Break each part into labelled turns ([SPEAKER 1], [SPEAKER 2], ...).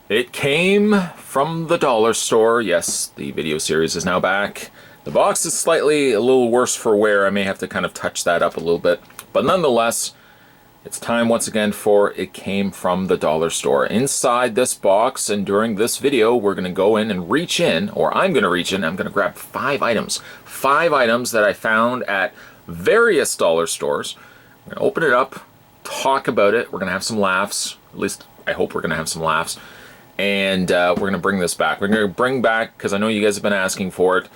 [SPEAKER 1] It came from the dollar store. Yes, the video series is now back. The box is slightly a little worse for wear. I may have to kind of touch that up a little bit. But nonetheless, it's time once again for It Came from the Dollar Store. Inside this box and during this video, we're going to go in and reach in, or I'm going to reach in, I'm going to grab 5 items. 5 items that I found at various dollar stores. We're going to open it up, talk about it. We're going to have some laughs. At least I hope we're going to have some laughs. And we're going to bring this back. We're going to bring back, because I know you guys have been asking for it,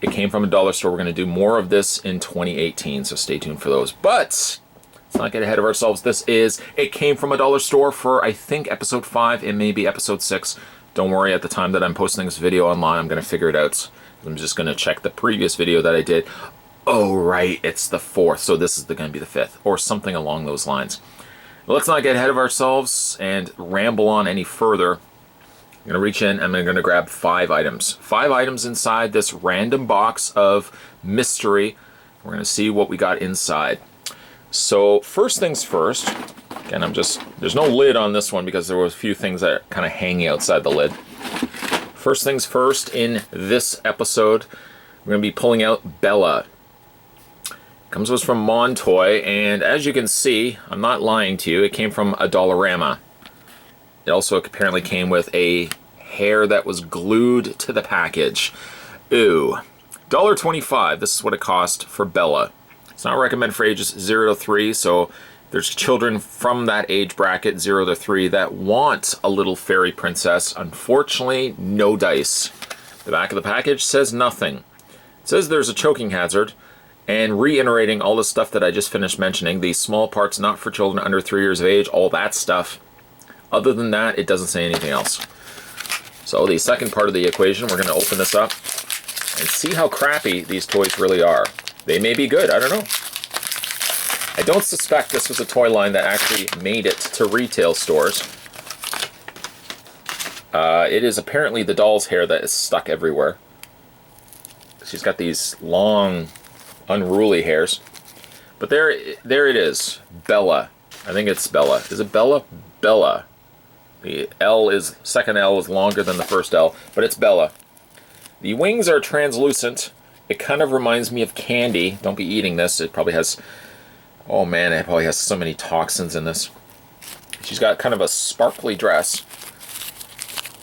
[SPEAKER 1] It Came from a Dollar Store. We're going to do more of this in 2018, so stay tuned for those. But let's not get ahead of ourselves. This is It Came from a Dollar Store for, I think, episode 5 and maybe episode 6. Don't worry, at the time that I'm posting this video online, I'm going to figure it out. I'm just going to check the previous video that I did. Oh, right, it's the 4th, so this is going to be the 5th, or something along those lines. Let's not get ahead of ourselves and ramble on any further. I'm going to reach in and I'm going to grab 5 items. 5 items inside this random box of mystery. We're going to see what we got inside. So first things first, again, there's no lid on this one because there were a few things that are kind of hanging outside the lid. First things first, in this episode, we're going to be pulling out Bella. Comes to us from Montoy, and as you can see, I'm not lying to you, it came from a Dollarama. It also apparently came with a hair that was glued to the package. Ooh. $1.25, this is what it cost for Bella. It's not recommended for ages 0 to 3, so there's children from that age bracket, 0 to 3, that want a little fairy princess. Unfortunately, no dice. The back of the package says nothing. It says there's a choking hazard, and reiterating all the stuff that I just finished mentioning, the small parts not for children under 3 years of age, all that stuff. Other than that, it doesn't say anything else. So the second part of the equation, we're going to open this up and see how crappy these toys really are. They may be good, I don't know. I don't suspect this was a toy line that actually made it to retail stores. It is apparently the doll's hair that is stuck everywhere. She's got these long, unruly hairs. But there it is. Bella. I think it's Bella. Is it Bella? Bella. The second L is longer than the first L, but it's Bella. The wings are translucent. It kind of reminds me of candy. Don't be eating this. It probably has, oh man, it probably has so many toxins in this. She's got kind of a sparkly dress.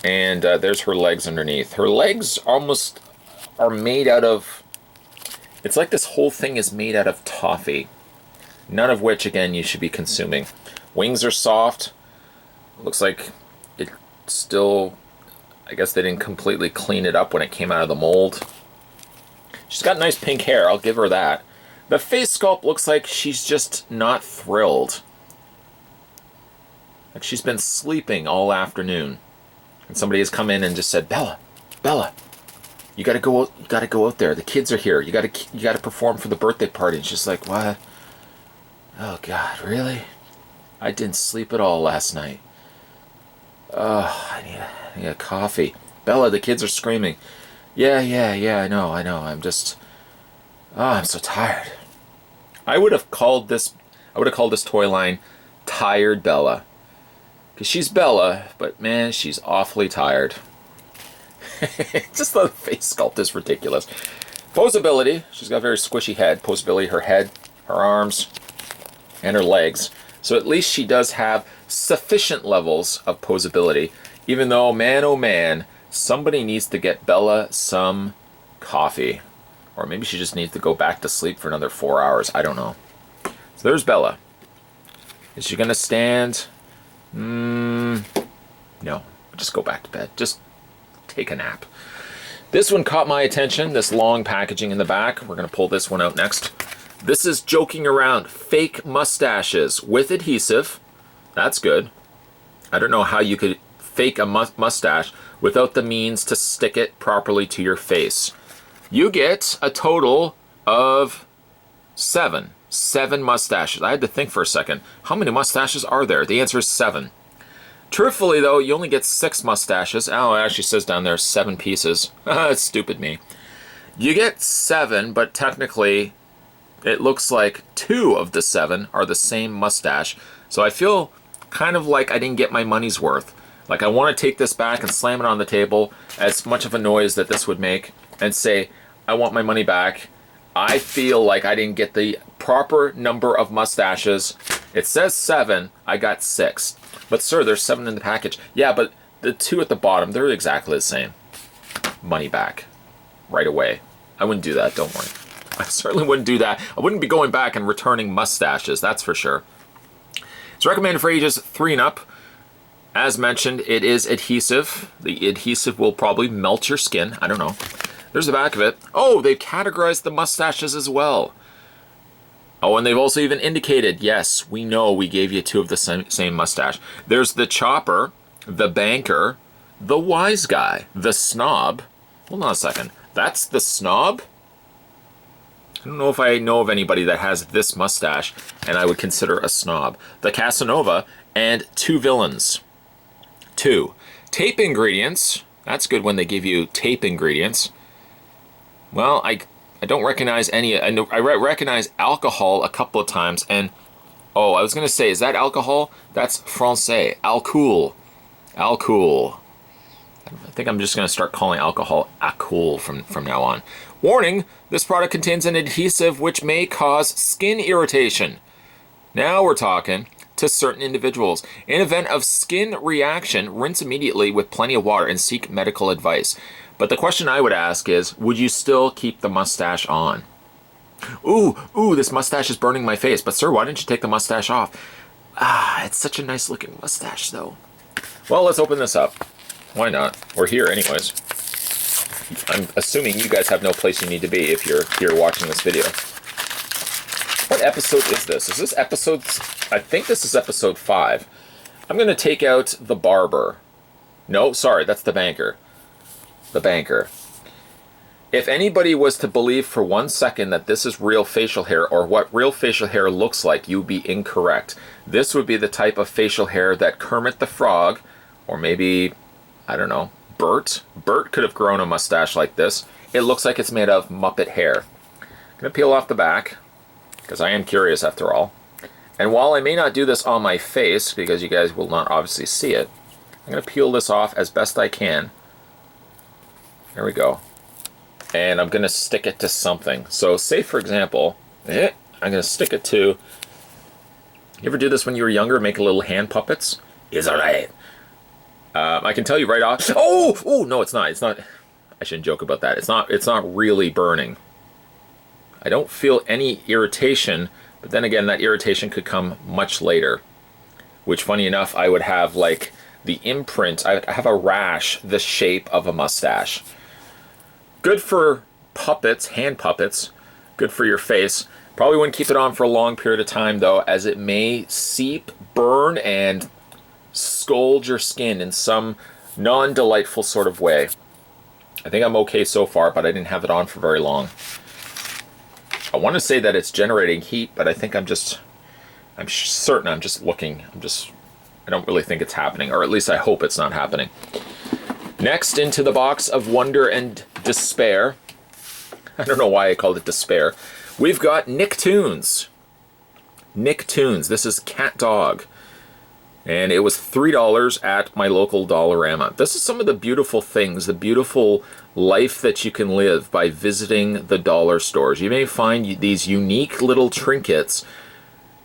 [SPEAKER 1] And there's her legs underneath. Her legs almost are made out of, it's like this whole thing is made out of toffee. None of which, again, you should be consuming. Wings are soft. Looks like it still, I guess they didn't completely clean it up when it came out of the mold. She's got nice pink hair, I'll give her that. The face sculpt looks like she's just not thrilled. Like she's been sleeping all afternoon. And somebody has come in and just said, Bella, Bella, you gotta go out there. The kids are here. You gotta perform for the birthday party. And she's like, what? Oh God, really? I didn't sleep at all last night. Oh, I need a coffee. Bella, the kids are screaming. Yeah, I know. I'm just, I'm so tired. I would have called this toy line Tired Bella. Because she's Bella, but man, she's awfully tired. Just the face sculpt is ridiculous. Posability, she's got a very squishy head. Posability, her head, her arms, and her legs. So at least she does have sufficient levels of posability, even though, man oh man, somebody needs to get Bella some coffee. Or maybe she just needs to go back to sleep for another 4 hours. I don't know. So there's Bella. Is she going to stand? No. Just go back to bed. Just take a nap. This one caught my attention, this long packaging in the back. We're going to pull this one out next. This is joking around. Fake mustaches with adhesive. That's good. I don't know how you could fake a mustache without the means to stick it properly to your face. You get a total of 7. 7 mustaches. I had to think for a second. How many mustaches are there? The answer is 7. Truthfully, though, you only get 6 mustaches. Oh, it actually says down there 7 pieces. That's stupid me. You get 7, but technically it looks like 2 of the 7 are the same mustache. So I feel kind of like I didn't get my money's worth. Like, I want to take this back and slam it on the table, as much of a noise that this would make, and say, I want my money back. I feel like I didn't get the proper number of mustaches. It says 7, I got 6. But sir, there's 7 in the package. Yeah, but the 2 at the bottom, they're exactly the same. Money back. Right away. I wouldn't do that, don't worry. I certainly wouldn't do that. I wouldn't be going back and returning mustaches, that's for sure. It's recommended for ages 3 and up. As mentioned, it is adhesive. The adhesive will probably melt your skin. I don't know. There's the back of it. Oh, they've categorized the mustaches as well. Oh, and they've also even indicated, yes, we know we gave you 2 of the same mustache. There's the chopper, the banker, the wise guy, the snob. Hold on a second. That's the snob? I don't know if I know of anybody that has this mustache and I would consider a snob. The Casanova, and 2 villains. 2. Tape ingredients. That's good when they give you tape ingredients. Well, I don't recognize any. I recognize alcohol a couple of times, and oh, I was gonna say, is that alcohol? That's Francais. Alcool. Alcool. I think I'm just gonna start calling alcohol alcool from now on. Warning: this product contains an adhesive which may cause skin irritation. Now we're talking. To certain individuals. In event of skin reaction, rinse immediately with plenty of water and seek medical advice. But the question I would ask is, would you still keep the mustache on? Ooh, this mustache is burning my face. But sir, why didn't you take the mustache off? Ah, it's such a nice looking mustache though. Well, let's open this up. Why not? We're here anyways. I'm assuming you guys have no place you need to be if you're here watching this video. What episode is this? Is this episode... I think this is episode 5. I'm going to take out the barber. No, sorry, that's the banker. The banker. If anybody was to believe for 1 second that this is real facial hair or what real facial hair looks like, you would be incorrect. This would be the type of facial hair that Kermit the Frog, or maybe, I don't know, Bert could have grown a mustache like this. It looks like it's made of Muppet hair. I'm going to peel off the back, because I am curious after all. And while I may not do this on my face, because you guys will not obviously see it, I'm going to peel this off as best I can. There we go. And I'm going to stick it to something. So say, for example, I'm going to stick it to... You ever do this when you were younger, make little hand puppets? It's alright. I can tell you right off... Oh, no, it's not. It's not... I shouldn't joke about that. It's not really burning. I don't feel any irritation, but then again, that irritation could come much later. Which, funny enough, I would have like the imprint, I have a rash the shape of a mustache. Good for puppets, hand puppets, good for your face. Probably wouldn't keep it on for a long period of time though, as it may seep, burn, and scald your skin in some non-delightful sort of way. I think I'm okay so far, but I didn't have it on for very long. I want to say that it's generating heat, but I think I'm certain I'm just looking. I don't really think it's happening, or at least I hope it's not happening. Next, into the box of wonder and despair. I don't know why I called it despair. We've got Nicktoons. Nicktoons. This is cat dog. And it was $3 at my local Dollarama. This is some of the beautiful things, the beautiful life that you can live by visiting the dollar stores. You may find these unique little trinkets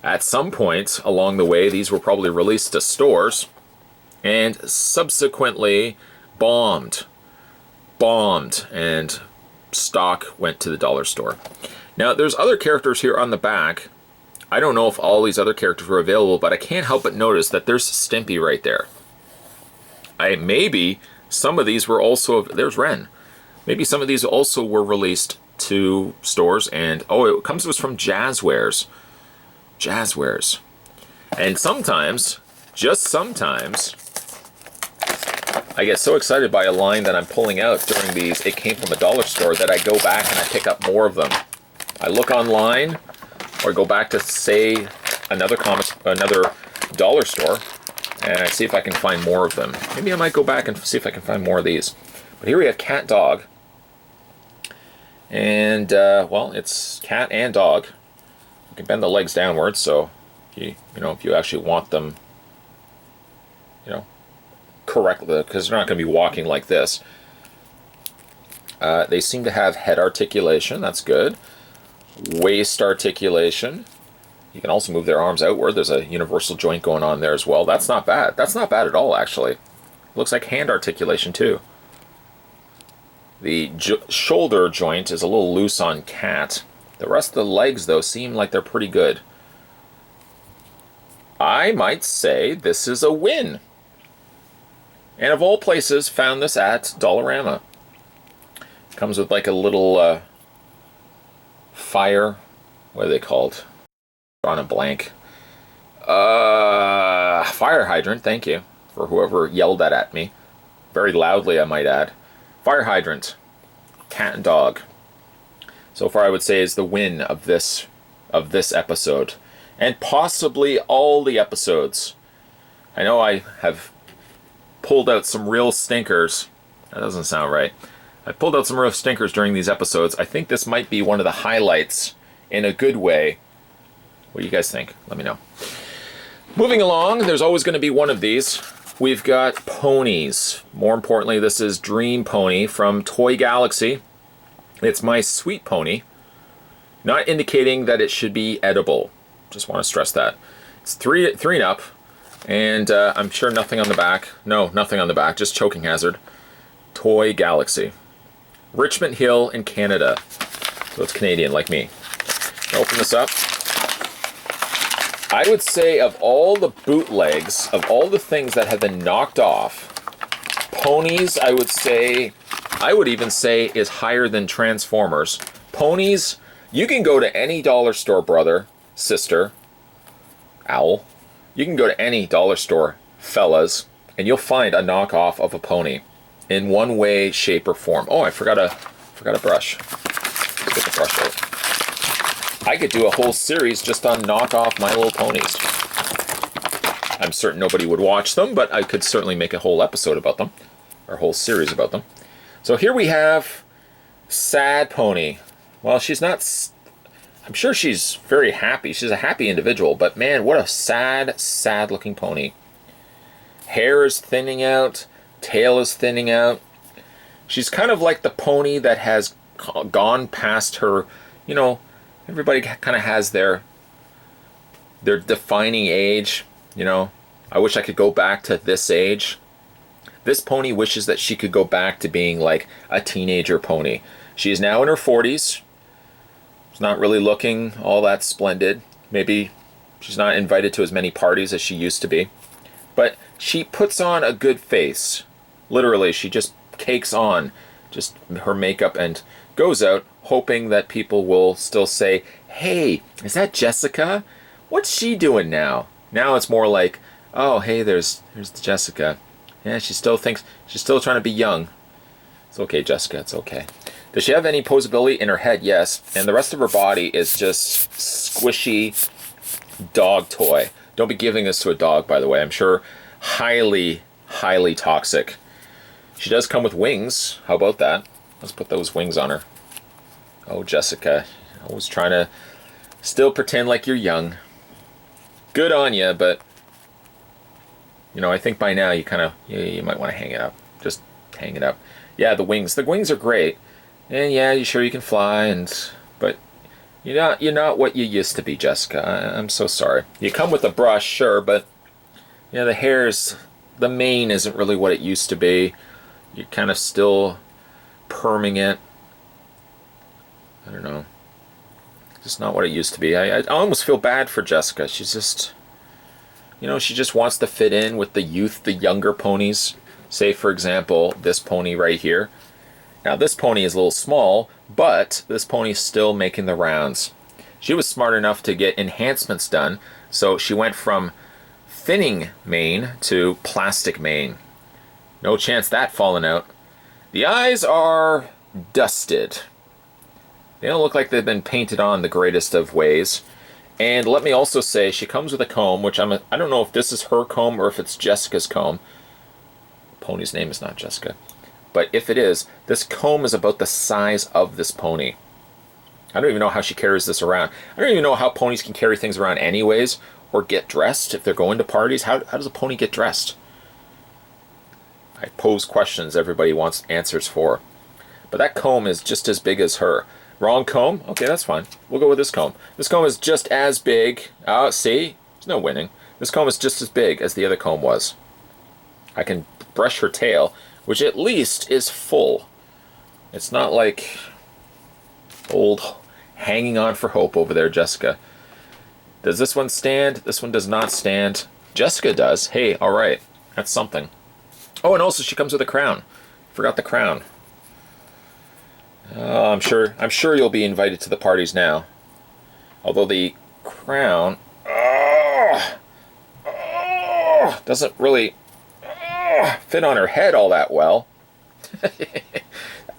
[SPEAKER 1] at some point along the way. These were probably released to stores and subsequently bombed, and stock went to the dollar store. Now, there's other characters here on the back. I don't know if all these other characters were available, but I can't help but notice that there's Stimpy right there. Maybe some of these were also... There's Ren. Maybe some of these also were released to stores, and... Oh, it comes to us from Jazzwares. Jazzwares. And sometimes, just sometimes, I get so excited by a line that I'm pulling out during these, it came from a dollar store, that I go back and I pick up more of them. I look online... or go back to, say, another dollar store, and I see if I can find more of them. Maybe I might go back and see if I can find more of these. But here we have cat dog. And, well, it's cat and dog. You can bend the legs downwards, so if you actually want them, correctly, because they're not going to be walking like this. They seem to have head articulation. That's good. Waist articulation. You can also move their arms outward. There's a universal joint going on there as well. That's not bad. That's not bad at all, actually. Looks like hand articulation, too. The shoulder joint is a little loose on cat. The rest of the legs, though, seem like they're pretty good. I might say this is a win. And of all places, found this at Dollarama. Comes with like a little fire. What are they called? On a blank. Fire hydrant, thank you. For whoever yelled that at me. Very loudly, I might add. Fire hydrant. Cat and dog. So far, I would say is the win of this episode. And possibly all the episodes. I know I have pulled out some real stinkers. That doesn't sound right. I pulled out some real stinkers during these episodes. I think this might be one of the highlights in a good way. What do you guys think? Let me know. Moving along, there's always going to be one of these. We've got ponies. More importantly, this is Dream Pony from Toy Galaxy. It's my sweet pony. Not indicating that it should be edible. Just want to stress that. It's three and up. And I'm sure nothing on the back. No, nothing on the back. Just choking hazard. Toy Galaxy. Richmond Hill in Canada. So it's Canadian like me. Open this up. I would say of all the bootlegs, of all the things that have been knocked off, ponies, I would even say is higher than Transformers. Ponies, you can go to any dollar store, brother, sister, owl. You can go to any dollar store, fellas, and you'll find a knockoff of a pony in one way, shape, or form. Oh, I forgot a brush. Let's get the brush out. I could do a whole series just on knockoff My Little Ponies. I'm certain nobody would watch them, but I could certainly make a whole episode about them, or a whole series about them. So here we have Sad Pony. Well, she's not... I'm sure she's very happy. She's a happy individual, but man, what a sad, sad-looking pony. Hair is thinning out, tail is thinning out. She's kind of like the pony that has gone past her, you know, everybody kind of has their defining age, you know. I wish I could go back to this age. This pony wishes that she could go back to being like a teenager pony. She is now in her 40s. She's not really looking all that splendid. Maybe she's not invited to as many parties as she used to be. But she puts on a good face. Literally, she just cakes on just her makeup and goes out hoping that people will still say, hey, is that Jessica? What's she doing now? Now it's more like, oh, hey, there's Jessica. Yeah, she still thinks, she's still trying to be young. It's okay, Jessica, it's okay. Does she have any posability in her head? Yes. And the rest of her body is just squishy dog toy. Don't be giving this to a dog, by the way. I'm sure highly, highly toxic. She does come with wings. How about that? Let's put those wings on her. Oh, Jessica. Always trying to still pretend like you're young. Good on you, but you know, I think by now you might want to hang it up. Just hang it up. Yeah, the wings. The wings are great. And yeah, you sure you can fly, but you're not what you used to be, Jessica. I'm so sorry. You come with a brush, sure, but yeah, the mane isn't really what it used to be. You're kind of still perming it. I don't know. Just not what it used to be. I almost feel bad for Jessica. She's just, you know, she just wants to fit in with the youth, the younger ponies. Say, for example, this pony right here. Now, this pony is a little small, but this pony's still making the rounds. She was smart enough to get enhancements done, so she went from thinning mane to plastic mane. No chance that falling out. The eyes are dusted. They don't look like they've been painted on the greatest of ways. And let me also say, she comes with a comb, which I don't know if this is her comb or if it's Jessica's comb. Pony's name is not Jessica. But if it is, this comb is about the size of this pony. I don't even know how she carries this around. I don't even know how ponies can carry things around anyways, or get dressed if they're going to parties. How does a pony get dressed? I pose questions everybody wants answers for. But that comb is just as big as her. Wrong comb? Okay, that's fine. We'll go with this comb. This comb is just as big. See? There's no winning. This comb is just as big as the other comb was. I can brush her tail, which at least is full. It's not like old hanging on for hope over there, Jessica. Does this one stand? This one does not stand. Jessica does. Hey, all right. That's something. Oh, and also she comes with a crown. Forgot the crown. I'm sure you'll be invited to the parties now. Although the crown doesn't really fit on her head all that well. That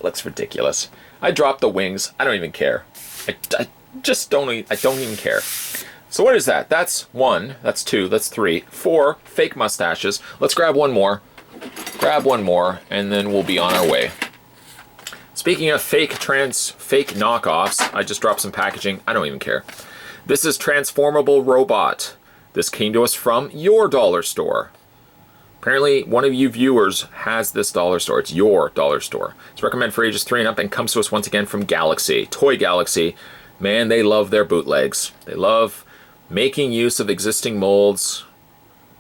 [SPEAKER 1] looks ridiculous. I dropped the wings. I don't even care. I just don't. I don't even care. So what is that? That's 1. That's 2. That's 3. 4 fake mustaches. Let's grab one more. Grab one more, and then we'll be on our way. Speaking of fake knockoffs, I just dropped some packaging. I don't even care. This is Transformable Robot. This came to us from your dollar store. Apparently, one of you viewers has this dollar store. It's your dollar store. It's recommended for ages 3 and up and comes to us once again from Galaxy. Toy Galaxy. Man, they love their bootlegs. They love making use of existing molds,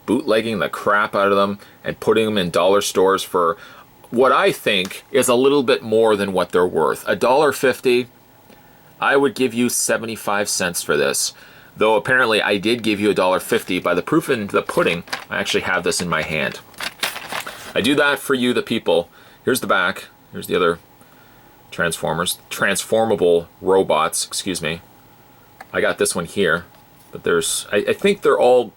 [SPEAKER 1] bootlegging the crap out of them, and putting them in dollar stores for what I think is a little bit more than what they're worth. $1.50, I would give you 75 cents for this. Though apparently I did give you $1.50 by the proof in the pudding. I actually have this in my hand. I do that for you, the people. Here's the back. Here's the other transformable robots, excuse me. I got this one here, but there's, I think they're all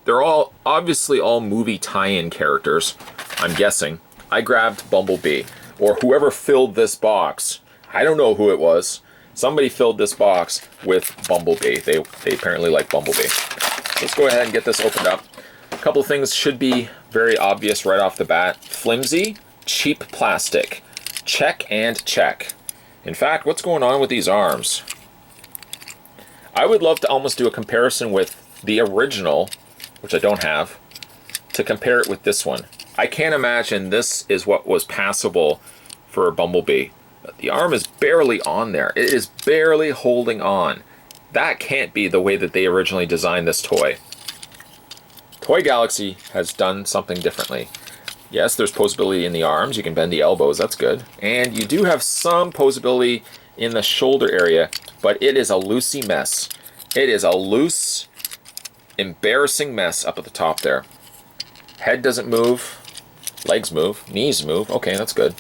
[SPEAKER 1] obviously all movie tie-in characters, I'm guessing. I grabbed Bumblebee, or whoever filled this box. I don't know who it was. Somebody filled this box with Bumblebee. They apparently like Bumblebee. Let's go ahead and get this opened up. A couple things should be very obvious right off the bat. Flimsy, cheap plastic. Check and check. In fact, what's going on with these arms? I would love to almost do a comparison with the original, which I don't have, to compare it with this one. I can't imagine this is what was passable for Bumblebee. The arm is barely on there. It is barely holding on. That can't be the way that they originally designed this toy. Toy Galaxy has done something differently. Yes, there's posability in the arms. You can bend the elbows. That's good. And you do have some posability in the shoulder area, but it is a loosey mess. It is a loose, embarrassing mess up at the top there. Head doesn't move. Legs move. Knees move. Okay, that's good.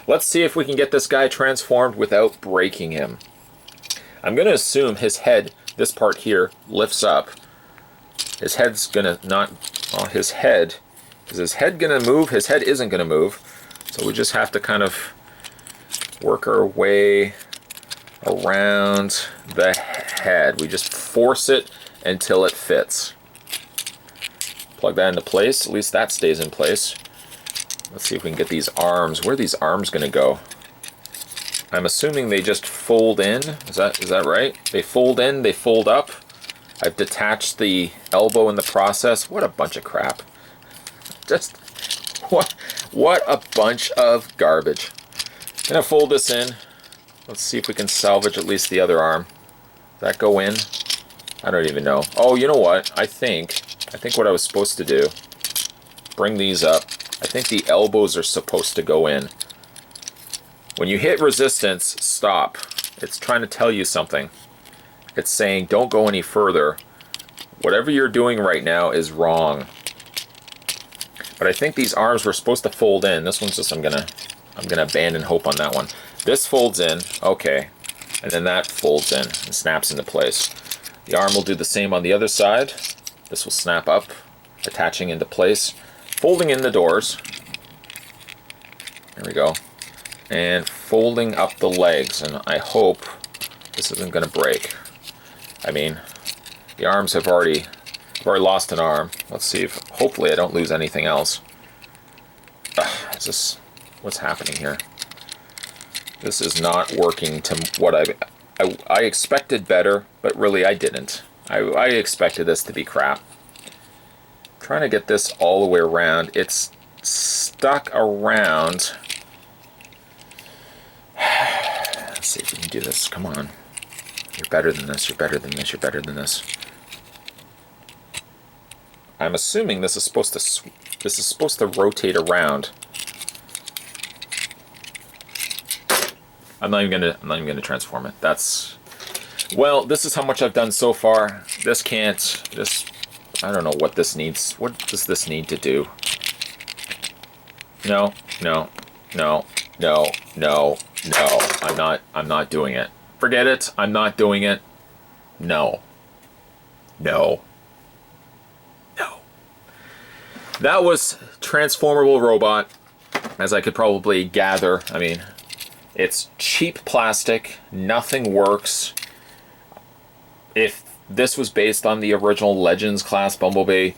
[SPEAKER 1] Let's see if we can get this guy transformed without breaking him. I'm going to assume his head, this part here, lifts up. His head's going to not... Oh, his head... Is his head going to move? His head isn't going to move. So we just have to kind of work our way around the head. We just force it until it fits. Plug that into place. At least that stays in place. Let's see if we can get these arms. Where are these arms going to go? I'm assuming they just fold in. Is that right? They fold in, they fold up. I've detached the elbow in the process. What a bunch of crap. Just, what a bunch of garbage. Gonna fold this in. Let's see if we can salvage at least the other arm. Does that go in? I don't even know. Oh, you know what? I think what I was supposed to do, bring these up. I think the elbows are supposed to go in. When you hit resistance, stop. It's trying to tell you something. It's saying don't go any further. Whatever you're doing right now is wrong. But I think these arms were supposed to fold in. This one's just, I'm gonna abandon hope on that one. This folds in, okay. And then that folds in and snaps into place. The arm will do the same on the other side. This will snap up, attaching into place. Folding in the doors. There we go. And folding up the legs. And I hope this isn't going to break. I mean, the arms have already lost an arm. Let's see if, hopefully I don't lose anything else. Is this, what's happening here? This is not working to what I expected better, but really I didn't. I expected this to be crap. Trying to get this all the way around. It's stuck around. Let's see if we can do this. Come on. You're better than this. You're better than this. You're better than this. I'm assuming this is supposed to rotate around. I'm not even gonna transform it. Well, this is how much I've done so far. I don't know what this needs. What does this need to do? No. I'm not doing it. Forget it. I'm not doing it. No. That was Transformable Robot, as I could probably gather. I mean, it's cheap plastic. Nothing works. If this was based on the original Legends class Bumblebee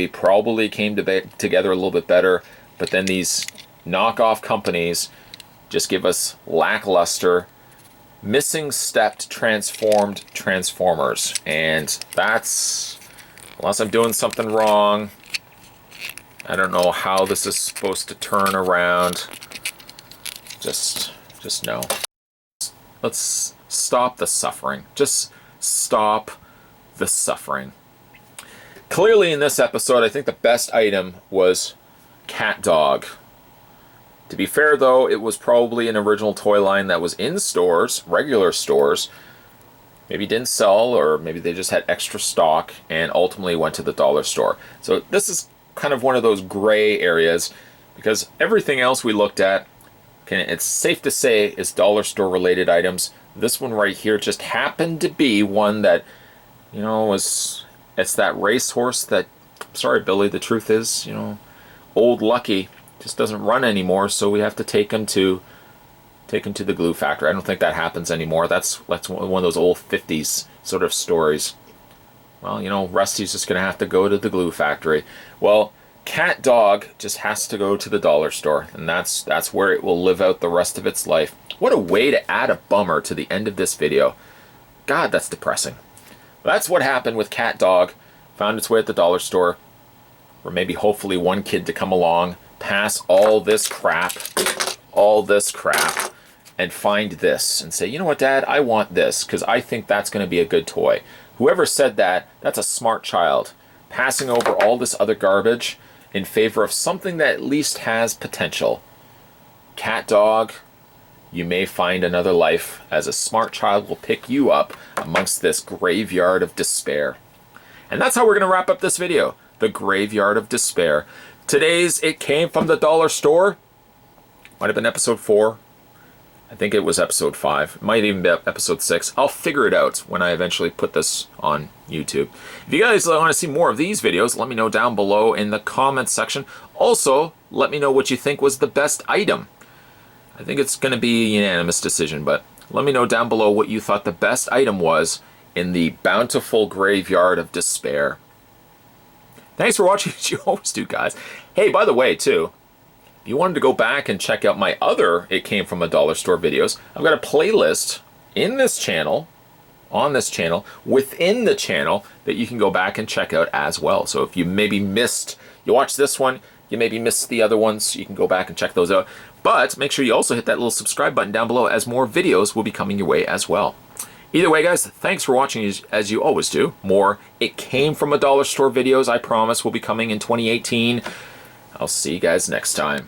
[SPEAKER 1] probably came together a little bit better, but then these knockoff companies just give us lackluster, missing stepped transformed Transformers. And that's, unless I'm doing something wrong, I don't know how this is supposed to turn around. Just no. Let's stop the suffering. Just stop the suffering. Clearly in this episode, I think the best item was Cat Dog. To be fair though, it was probably an original toy line that was in stores, regular stores. Maybe didn't sell, or maybe they just had extra stock and ultimately went to the dollar store. So this is kind of one of those gray areas, because everything else we looked at, it's safe to say, is dollar store related items. This one right here just happened to be one that, you know, it's that racehorse that, sorry Billy, the truth is, you know, old Lucky just doesn't run anymore, so we have to take him to the glue factory. I don't think that happens anymore. That's one of those old 50s sort of stories. Well, you know, Rusty's just gonna have to go to the glue factory. Well, Cat Dog just has to go to the dollar store, and that's where it will live out the rest of its life. What a way to add a bummer to the end of this video. God, that's depressing. That's what happened with Cat Dog. Found its way at the dollar store, or maybe hopefully one kid to come along, pass all this crap, and find this and say, you know what, Dad, I want this because I think that's going to be a good toy. Whoever said that, that's a smart child, passing over all this other garbage in favor of something that at least has potential. Cat Dog, you may find another life, as a smart child will pick you up amongst this graveyard of despair. And that's how we're going to wrap up this video, the graveyard of despair. Today's It Came From the Dollar Store might have been episode 4. I think it was episode 5. It might even be episode 6. I'll figure it out when I eventually put this on YouTube. If you guys want to see more of these videos, let me know down below in the comments section. Also, let me know what you think was the best item. I think it's going to be a unanimous decision, but let me know down below what you thought the best item was in the bountiful graveyard of despair. Thanks for watching, as you always do, guys. Hey, by the way, too, if you wanted to go back and check out my other It Came From a Dollar Store videos, I've got a playlist in this channel, on this channel, within the channel, that you can go back and check out as well. So if you maybe missed, you watched this one, you maybe missed the other ones, you can go back and check those out. But make sure you also hit that little subscribe button down below, as more videos will be coming your way as well. Either way, guys, thanks for watching, as you always do. More It Came From a Dollar Store videos, I promise, will be coming in 2018. I'll see you guys next time.